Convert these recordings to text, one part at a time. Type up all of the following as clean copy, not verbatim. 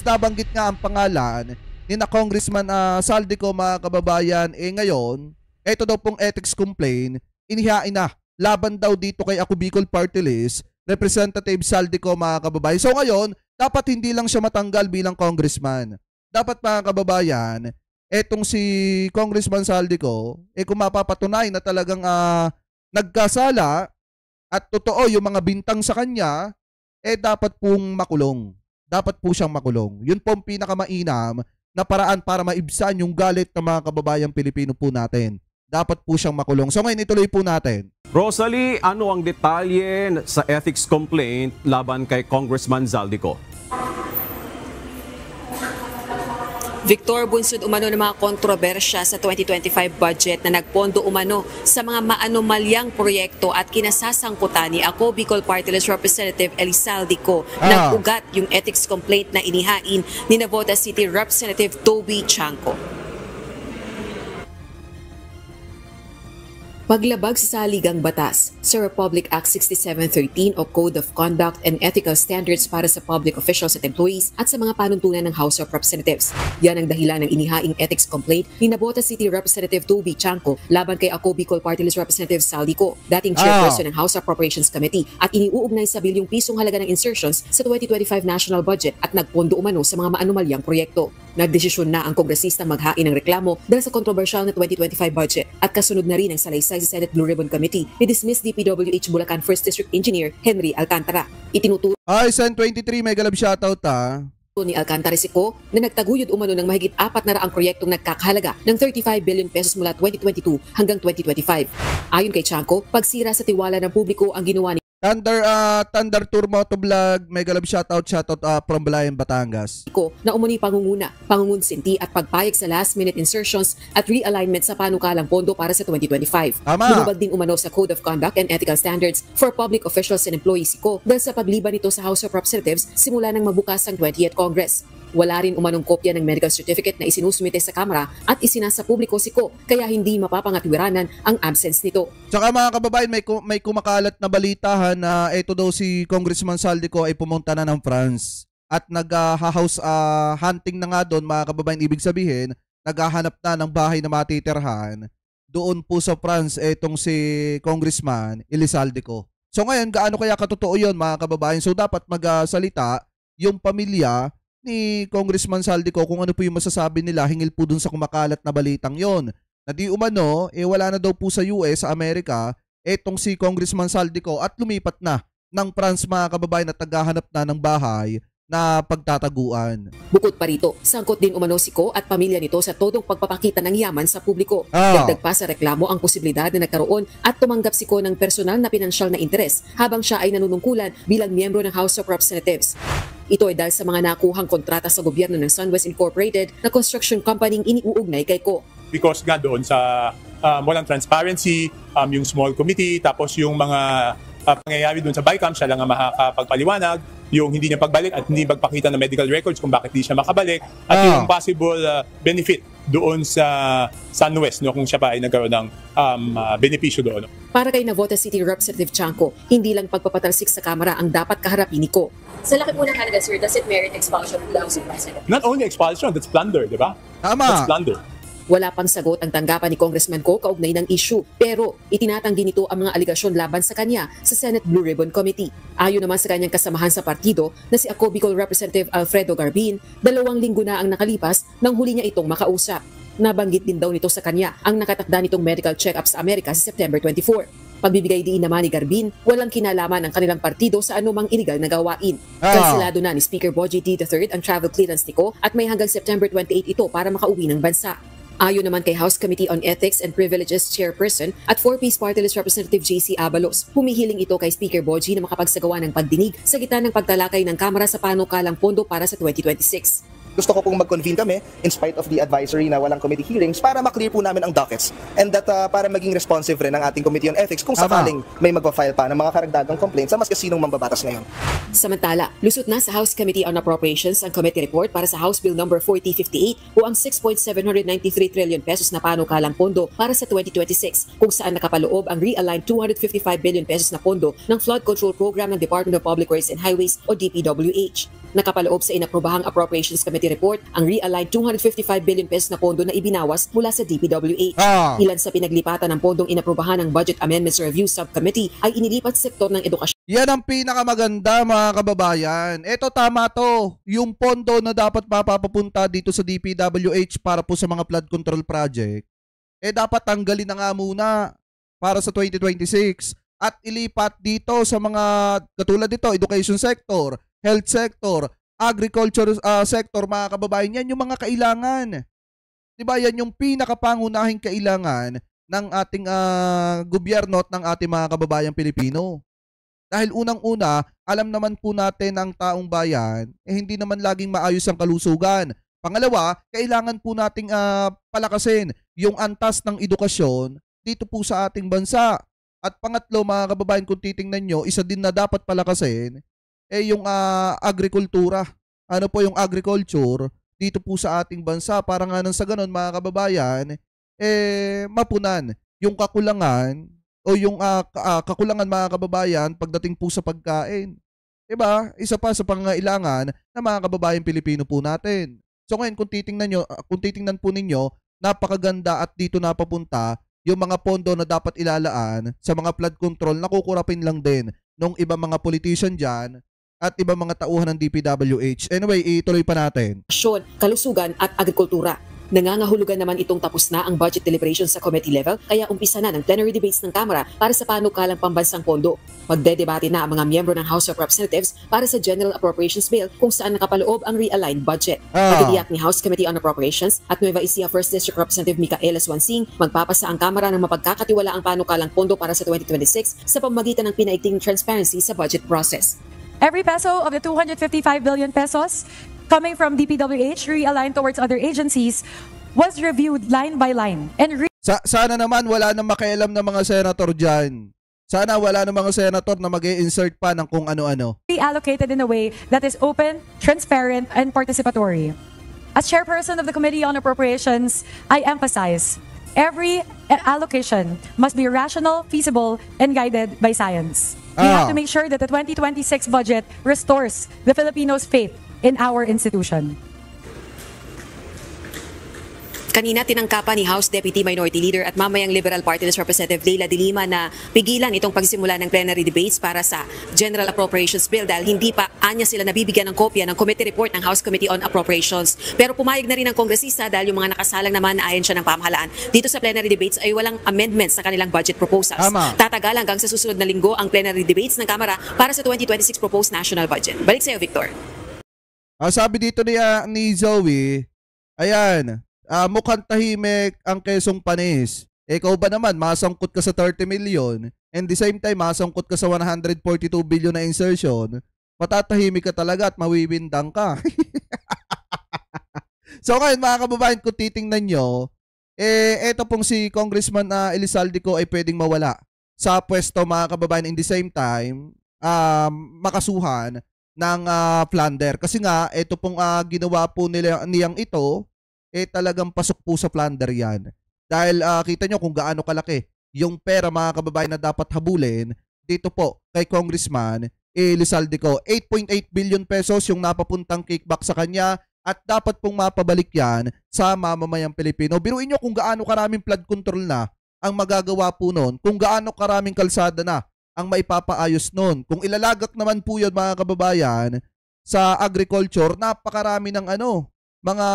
nabanggit nga ang pangalan ni na Congressman Saldico, mga kababayan. Ngayon, ito daw pong ethics complaint, inihain na laban daw dito kay Ako Bicol Party List, Representative Saldico, mga kababayan. So ngayon, dapat hindi lang siya matanggal bilang congressman. Dapat, mga kababayan, etong si Congressman Saldico, kung mapapatunay na talagang nagkasala at totoo yung mga bintang sa kanya, dapat pong makulong. Dapat po siyang makulong. Yun po ang pinakamainam na paraan para maibsan yung galit ng mga kababayang Pilipino po natin. Dapat po siyang makulong. So ngayon, ituloy po natin. Rosalie, ano ang detalye sa ethics complaint laban kay Congressman Saldico? Victor, bunsod umano ng mga kontrobersya sa 2025 budget na nagpondo umano sa mga maanomalyang proyekto at kinasasangkutan ni Ako Bicol Party List Representative Eli Saldico. Nag-ugat yung ethics complaint na inihain ni Navotas City Representative Toby Chanco. Paglabag sa saligang batas sa Republic Act 6713 o Code of Conduct and Ethical Standards para sa public officials at employees at sa mga panuntunan ng House of Representatives. Yan ang dahilan ng inihaing ethics complaint ni Navotas City Representative Toby Chanco laban kay Ako Bicol Party List Representative Saldico, dating chairperson ng House Appropriations Committee, at iniuugnay sa bilyong pisong halaga ng insertions sa 2025 national budget at nagpondo umano sa mga maanomalyang proyekto. Nagdesisyon na ang kongresista maghain ng reklamo dahil sa kontrobersyal na 2025 budget at kasunod na rin ang salaysay sa Senate Blue Ribbon Committee ni dismissed DPWH Bulacan 1st District Engineer Henry Alcantara. Itinuturo Sen 23, may galab shoutout ni Alcantara Sico na nagtaguyod umano ng mahigit 400 proyektong nagkakahalaga ng 35 billion pesos mula 2022 hanggang 2025. Ayon kay Chanco, pagsira sa tiwala ng publiko ang ginawa ni Thunder Tour Motovlog, may galab shoutout from Balayan, Batangas. Na umuni pangunguna, pangungunsinti at pagpayag sa last-minute insertions at realignment sa panukalang pondo para sa 2025. Lumabag din umano sa Code of Conduct and Ethical Standards for Public Officials and Employees Sico dahil sa pagliban nito sa House of Representatives simula ng mabukas ang 20th Congress. Wala rin umanong kopya ng medical certificate na isinusumite sa Kamara at isinasa publiko Sico, kaya hindi mapapangatwiranan ang absence nito. Tsaka, mga kababayan, may kumakalat na balitahan na ito daw si Congressman Saldico ay pumunta na ng France at nag-house hunting na nga doon, mga kababayan. Ibig sabihin, naghahanap na ng bahay na matitirhan doon po sa France itong si Congressman Eli Saldico. So ngayon, gaano kaya katotoo yun, mga kababayan? So dapat magsalita yung pamilya ni Congressman Saldico kung ano po yung masasabi nila hingil po dun sa kumakalat na balitang yon. Na di umano, wala na daw po sa US, sa Amerika, etong si Congressman Saldico at lumipat na ng France, mga kababayan, at naghahanap na ng bahay na pagtataguan. Bukod pa rito, sangkot din umano Sico at pamilya nito sa todong pagpapakita ng yaman sa publiko. Dagdag pa sa reklamo ang posibilidad na nagkaroon at tumanggap Sico ng personal na pinansyal na interes habang siya ay nanunungkulan bilang miyembro ng House of Representatives. Ito ay dahil sa mga nakuhang kontrata sa gobyerno ng SunWest Incorporated na construction company iniuugnay kay Ko. Because nga doon sa walang transparency, yung small committee, tapos yung mga pangyayari doon sa BICAM, siya lang ang makakapagpaliwanag, yung hindi niya pagbalik at hindi magpakita ng medical records kung bakit hindi siya makabalik, at yung possible benefit doon sa SunWest, no, kung siya pa ay nagkaroon ng benepisyo doon. Para kay Navotas City Representative Chanco, hindi lang pagpapatalsik sa Kamara ang dapat kaharapin ni Ko. Sa laki po ng halaga, sir, does it merit expulsion of the House of Representatives? Not only expulsion, that's plunder, di ba? Tama. That's plunder. Wala pang sagot ang tanggapan ni Congressman Ko kaugnay ng issue, pero itinatanggi nito ang mga aligasyon laban sa kanya sa Senate Blue Ribbon Committee. Ayon naman sa kanyang kasamahan sa partido na si Ako Bicol Representative Alfredo Garbin, 2 linggo na ang nakalipas nang huli niya itong makausap. Nabanggit din daw nito sa kanya ang nakatakda nitong medical check-up sa Amerika sa September 24. Pagbibigay diin naman ni Garbin, walang kinalaman ang kanilang partido sa anumang illegal na gawain. Kansilado na ni Speaker Bogie D. III ang travel clearance ni Ko at may hanggang September 28 ito para makauwi ng bansa. Ayon naman kay House Committee on Ethics and Privileges Chairperson at 4-piece Party List Representative J.C. Abalos, humihiling ito kay Speaker Bogie na makapagsagawa ng pagdinig sa gitna ng pagtalakay ng Kamara sa panukalang pondo para sa 2026. Gusto ko pong mag-convene kami in spite of the advisory na walang committee hearings para maklear po namin ang dockets and that para maging responsive rin ang ating Committee on Ethics kung sakaling may magpa-file pa ng mga karagdagang complaints sa mas kasinong mambabatas ngayon. Samantala, lusot na sa House Committee on Appropriations ang committee report para sa House Bill No. 4058 o ang 6.793 trillion pesos na panukalang pondo para sa 2026 kung saan nakapaloob ang realigned 255 billion pesos na pondo ng Flood Control Program ng Department of Public Works and Highways o DPWH. Nakapaloob sa inaprobahang Appropriations Committee report ang realigned 255 billion pesos na pondo na ibinawas mula sa DPWH. Ilan sa pinaglipatan ng pondong inaprobahan ng Budget Amendments Review Subcommittee ay inilipat sa sektor ng edukasyon. Yan ang pinakamaganda, mga kababayan. Ito, tama to. Yung pondo na dapat mapapapunta dito sa DPWH para po sa mga flood control project, dapat tanggalin na nga muna para sa 2026 at ilipat dito sa mga katulad dito, education sector, health sector, agriculture sector, mga kababayan. Yan yung mga kailangan. Diba? Yan yung pinakapangunahing kailangan ng ating gobyerno at ng ating mga kababayang Pilipino. Dahil unang-una, alam naman po natin ang taong bayan, hindi naman laging maayos ang kalusugan. Pangalawa, kailangan po nating palakasin yung antas ng edukasyon dito po sa ating bansa. At pangatlo, mga kababayan, kung titingnan nyo, isa din na dapat palakasin, yung agrikultura. Ano po yung agriculture dito po sa ating bansa para nga nang sa ganun, mga kababayan, mapunan yung kakulangan o yung kakulangan, mga kababayan, pagdating po sa pagkain. Diba? Isa pa sa pangangailangan ng mga kababayan Pilipino po natin. So ngayon, kung titingnan po ninyo, napakaganda at dito napapunta yung mga pondo na dapat ilalaan sa mga flood control na kukurapin lang din ng iba mga politician dyan at iba mga tauhan ng DPWH. Anyway, ituloy pa natin. Kalusugan at agrikultura. Nangangahulugan naman itong tapos na ang budget deliberations sa committee level, kaya umpisa na ng plenary debates ng Kamara para sa panukalang pambansang pondo. Magdedebate na ang mga miyembro ng House of Representatives para sa General Appropriations Bill kung saan nakapaloob ang realigned budget. Pagtitiyak ni House Committee on Appropriations at Nueva Ecija 1st District Representative Micaela Swansing, magpapasa ang Kamara ng mapagkakatiwala ang panukalang pondo para sa 2026 sa pamamagitan ng pinaigting transparency sa budget process. Every peso of the 255 billion pesos coming from DPWH realigned towards other agencies was reviewed line by line. And sana naman wala nang makialam ng mga senator dyan. Sana wala nang mga senator na mag-i-insert pa ng kung ano-ano. Reallocated in a way that is open, transparent, and participatory. As chairperson of the Committee on Appropriations, I emphasize every allocation must be rational, feasible, and guided by science. We have to make sure that the 2026 budget restores the Filipinos' faith in our institution. Kanina tinangkapan ni House Deputy Minority Leader at mamayang Liberal Party List Representative Leila de Lima na pigilan itong pagsimula ng plenary debates para sa General Appropriations Bill dahil hindi pa anya sila nabibigyan ng kopya ng committee report ng House Committee on Appropriations. Pero pumayag na rin ang kongresista dahil yung mga nakasalang naman na ayon siya ng pamahalaan dito sa plenary debates ay walang amendments sa kanilang budget proposals. Tatagal hanggang sa susunod na linggo ang plenary debates ng Kamara para sa 2026 proposed national budget. Balik sa iyo, Victor. Sabi dito ni Zoe, ayan, mukhang tahimik ang Quezong Panis. Ikaw ba naman, masangkot ka sa 30 million and the same time, masangkot ka sa 142 billion na insertion, matatahimik ka talaga at mawiwindang ka. So ngayon, mga kababayan, kung titingnan nyo, eto pong si Congressman Elizalde ko ay pwedeng mawala sa pwesto, mga kababayan, in the same time, makasuhan ng plunder. Kasi nga, ito pong ginawa po niyang ito, talagang pasok po sa plunder yan. Dahil kita nyo kung gaano kalaki yung pera, mga kababayan, na dapat habulin dito po kay Congressman Elizalde ko. 8.8 billion pesos yung napapuntang kickback sa kanya at dapat pong mapabalik yan sa mamamayang Pilipino. Biruin nyo kung gaano karaming flood control na ang magagawa po nun, kung gaano karaming kalsada na ang maipapaayos nun. Kung ilalagak naman po yun, mga kababayan, sa agriculture, napakarami ng mga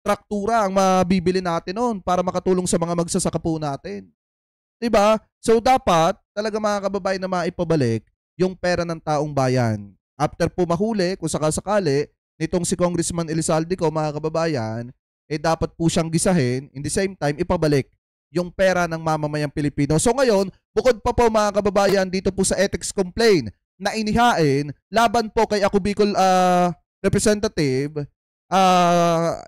traktura ang mabibili natin nun para makatulong sa mga magsasaka po natin. Diba? So dapat talaga, mga kababayan, na maipabalik yung pera ng taong bayan. After po mahuli, kung sakasakali, nitong si Congressman Elizalde ko, mga kababayan, dapat po siyang gisahin, in the same time, ipabalik yung pera ng mamamayang Pilipino. So ngayon, bukod pa po, mga kababayan, dito po sa ethics complaint na inihain laban po kay Ako Bicol Representative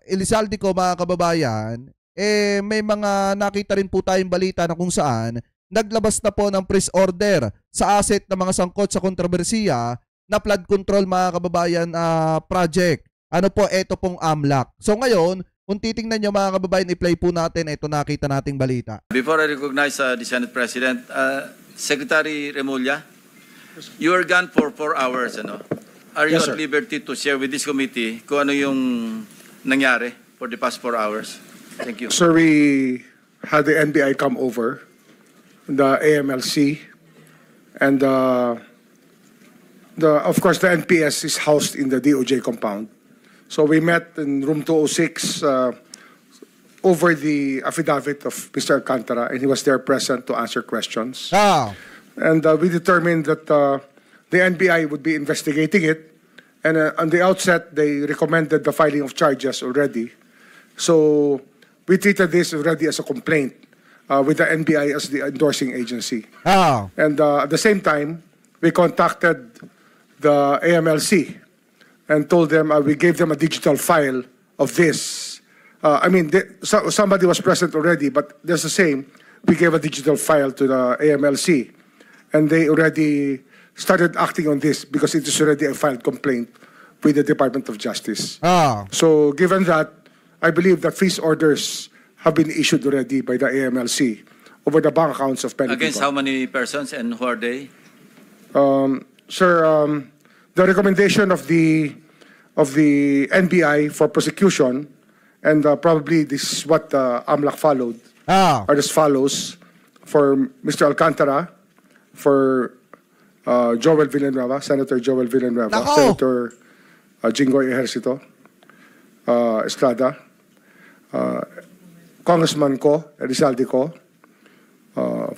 Elizalde ko, mga kababayan, may mga nakita rin po tayong balita na kung saan naglabas na po ng press order sa asset ng mga sangkot sa kontrobersiya na flood control, mga kababayan, project. Ano po, ito pong AMLAC. So ngayon, kung titingnan nyo, mga kababayan, i-play po natin, ito nakita nating balita. Before I recognize the Senate President, Secretary Remulla, you were gone for 4 hours, Are you Yes, at sir. liberty to share with this committee kung ano yung nangyari for the past 4 hours? Thank you. Sir, we had the NBI come over, the AMLC, and of course the NPS is housed in the DOJ compound. So we met in room 206 over the affidavit of Mr. Alcantara, and he was there present to answer questions. Ah, And we determined that the NBI would be investigating it. And on the outset, they recommended the filing of charges already. So we treated this already as a complaint with the NBI as the endorsing agency. ah, And at the same time, we contacted the AMLC and told them we gave them a digital file of this. Somebody was present already, but there's the same. We gave a digital file to the AMLC, and they already started acting on this because it is already a filed complaint with the Department of Justice. ah. So given that, I believe that freeze orders have been issued already by the AMLC over the bank accounts of many Against people. how many persons and who are they? Sir, the recommendation of the NBI for prosecution, and probably this is what AMLAC followed, Ah, are as follows: for Mr. Alcantara, for Joel Villanueva, Senator Joel Villanueva, Nako! Senator Jinggoy Ejercito Estrada, Congressman Ko, Elizalde Ko,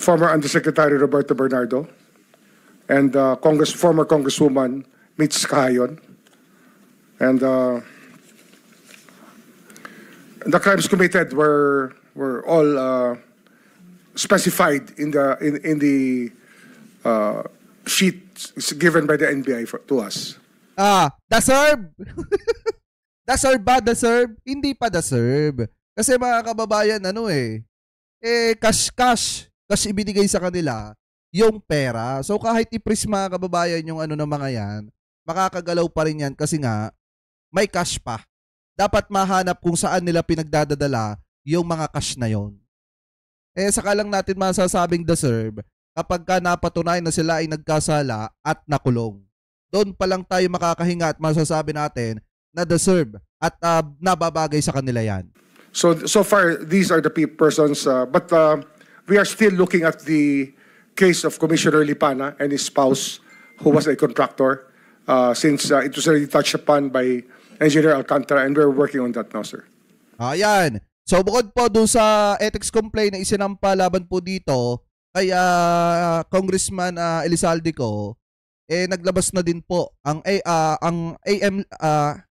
former Undersecretary Roberto Bernardo, and former Congresswoman Mitch Cahayon. And the crimes committed were all specified in the sheet given by the NBI to us. deserve. Deserve ba? Deserve? Hindi pa deserve. Kasi mga kababayan, cash ibinigay sa kanila yung pera. So kahit i-freeze mga kababayan yung ng mga yan, makakagalaw pa rin yan kasi nga may cash pa. Dapat mahanap kung saan nila pinagdadadala yung mga cash na yon. Saka lang natin masasabing deserve kapag ka napatunayan na sila ay nagkasala at nakulong. Doon pa lang tayo makakahinga at masasabi natin na deserve at nababagay sa kanila yan. So far, these are the persons, but we are still looking at the case of Commissioner Lipana and his spouse, who was a contractor, since it was already touched upon by Engineer Alcantara, and we're working on that now, sir. Ayan. So bukod po doon sa ethics complaint na isinampa laban po dito kay Congressman Elizalde Ko, naglabas na din po ang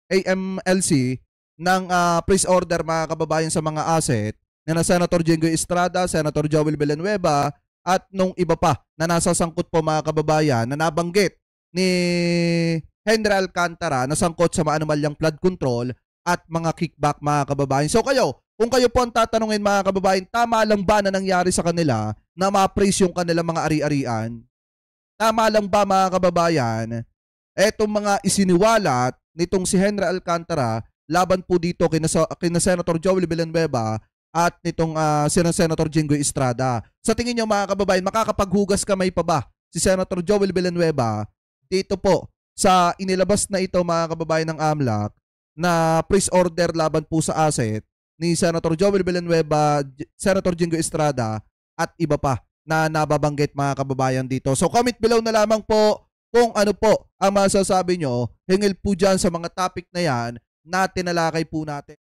AMLC ng freeze order mga kababayan sa mga asset na Senator Jinggoy Estrada, Senator Joel Villanueva at nung iba pa na nasasangkot po mga kababayan na nabanggit ni Henry Alcantara na sangkot sa maanumalyang flood control at mga kickback mga kababayan. So kung kayo po ang tatanungin mga kababayan, tama lang ba na nangyari sa kanila na ma-freeze yung kanilang mga ari-arian? Tama lang ba mga kababayan, etong mga isiniwalat nitong si Henry Alcantara laban po dito kina Senator Joel Villanueva at nitong Senator Jinggoy Estrada. Sa tingin nyo mga kababayan, makakapaghugas kamay pa ba si Senator Joel Villanueva dito po sa inilabas na ito mga kababayan ng AMLAC na freeze order laban po sa asset ni Senator Joel Villanueva, Senator Jinggoy Estrada at iba pa na nababanggit mga kababayan dito. So comment below na lamang po kung ano po ang masasabi nyo. Hingil po dyan sa mga topic na yan na tinalakay po natin.